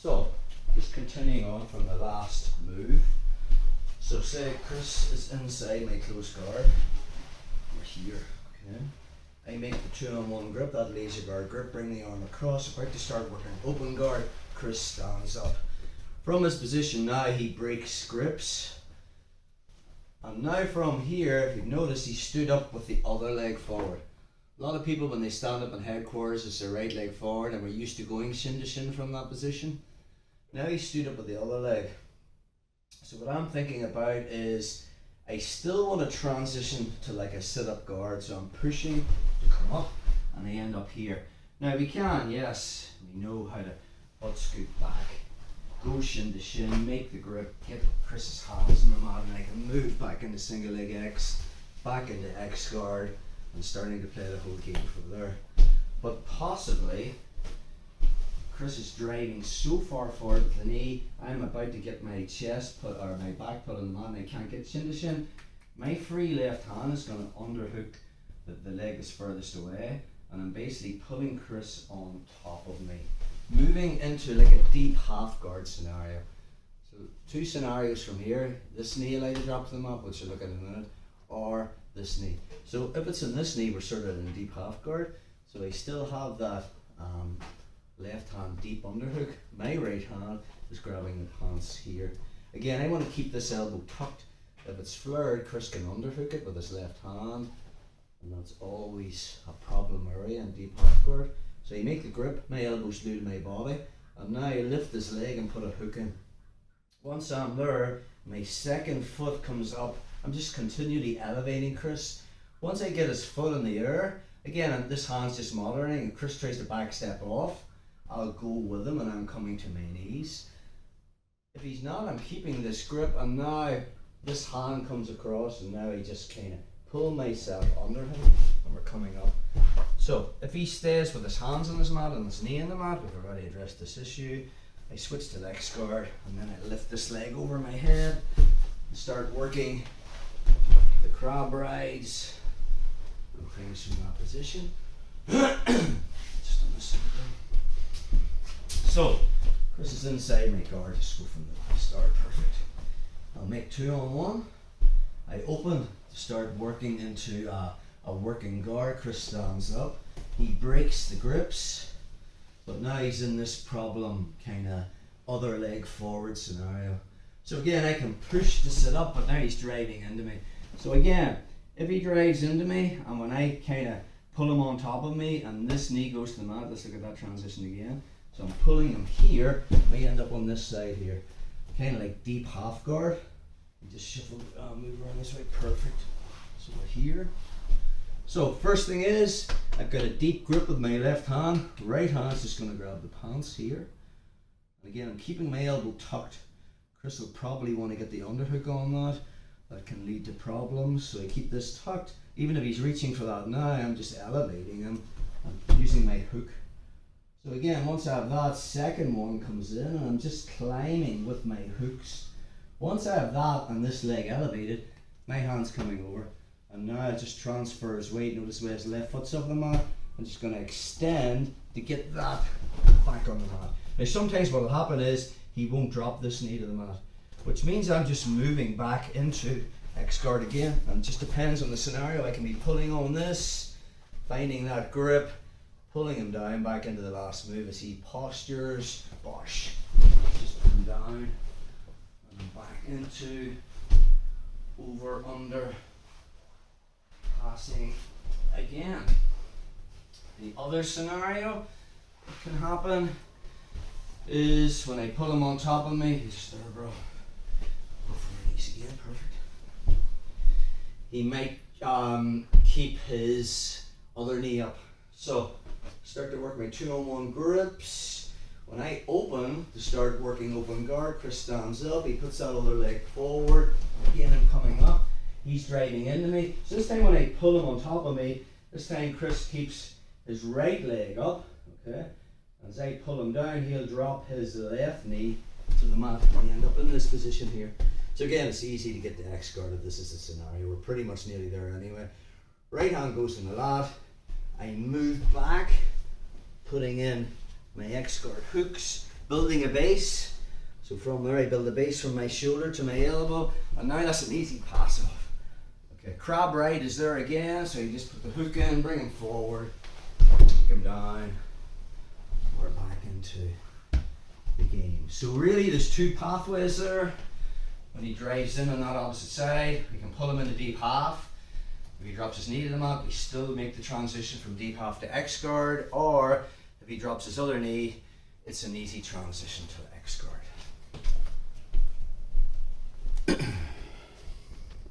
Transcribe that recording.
So, just continuing on from the last move. So say Chris is inside my close guard. We're here, okay? I make the 2-on-1 grip, that laser guard grip, bring the arm across, about to start working open guard. Chris stands up. From his position now, he breaks grips. And now from here, if you've noticed, he stood up with the other leg forward. A lot of people, when they stand up in headquarters, it's their right leg forward, and we're used to going shin to shin from that position. Now he stood up with the other leg. So what I'm thinking about is, I still want to transition to like a sit-up guard, so I'm pushing to come up, and I end up here. Now we can, yes, we know how to butt scoot back, go shin to shin, make the grip, get Chris's hands in the mat, and I can move back into single leg X, back into X guard, and starting to play the whole game from there. But possibly, Chris is driving so far forward with the knee, I'm about to get my chest put, or my back put on the mat, and I can't get shin to shin. My free left hand is going to underhook the leg is furthest away, and I'm basically pulling Chris on top of me, moving into like a deep half guard scenario. So two scenarios from here: this knee allowed to drop to the mat, which you'll look at in a minute, or this knee. So if it's in this knee, we're sort of in a deep half guard, so I still have that left hand deep underhook. My right hand is grabbing the pants here. Again, I want to keep this elbow tucked. If it's flared, Chris can underhook it with his left hand, and that's always a problem area in deep half guard. So you make the grip, my elbow's glued to my body, and now I lift this leg and put a hook in. Once I'm there, my second foot comes up. I'm just continually elevating Chris. Once I get his foot in the air, again, and this hand's just moderating, and Chris tries to back step off, I'll go with him, and I'm coming to my knees. If he's not, I'm keeping this grip, and now this hand comes across, and now I just kind of pull myself under him, and we're coming up. So if he stays with his hands on his mat and his knee in the mat, we've already addressed this issue. I switch to X guard, and then I lift this leg over my head and start working the crab rides and things from that position. Just on this side there. So Chris is inside my guard. Just go from the start. Perfect. I'll make 2-on-1. I open to start working into a working guard. Chris stands up. He breaks the grips, but now he's in this problem kind of other leg forward scenario. So again, I can push to sit up, but now he's driving into me. So again, if he drives into me, and when I kind of pull him on top of me, and this knee goes to the mat, let's look at that transition again. So I'm pulling him here, we end up on this side here, kind of like deep half guard. We just shuffle, move around this way, perfect. So we're here. So first thing is, I've got a deep grip with my left hand. Right hand's just going to grab the pants here. And again, I'm keeping my elbow tucked. Chris will probably want to get the underhook on that. That can lead to problems, so I keep this tucked. Even if he's reaching for that now, I'm just elevating him and using my hook. So again, once I have that, second one comes in, and I'm just climbing with my hooks. Once I have that and this leg elevated, my hand's coming over, and now I just transfer his weight. Notice where his left foot's off the mat. I'm just going to extend to get that back on the mat. Now sometimes what will happen is he won't drop this knee to the mat, which means I'm just moving back into X guard again, and it just depends on the scenario. I can be pulling on this, finding that grip, pulling him down back into the last move as he postures, bosh, just put him down, and back into, over, under, passing again. The other scenario that can happen is when I pull him on top of me, he's there, bro. Go for my knees again, perfect. He might keep his other knee up. So start to work my 2-on-1 grips. When I open to start working open guard, Chris stands up, he puts that other leg forward. Again, I'm coming up. He's driving into me. So this time when I pull him on top of me, this time Chris keeps his right leg up, okay? As I pull him down, he'll drop his left knee to the mat, and we end up in this position here. So again, it's easy to get the X guard if this is the scenario. We're pretty much nearly there anyway. Right hand goes in the lat. I move back, putting in my X guard hooks, building a base. So from there I build a base from my shoulder to my elbow, and now that's an easy passive. Okay, crab right is there again, so you just put the hook in, bring him forward, take him down, we're back into the game. So really there's two pathways there. When he drives in on that opposite side, we can pull him into deep half. If he drops his knee to the mat, we still make the transition from deep half to X guard, or if he drops his other knee, it's an easy transition to X guard.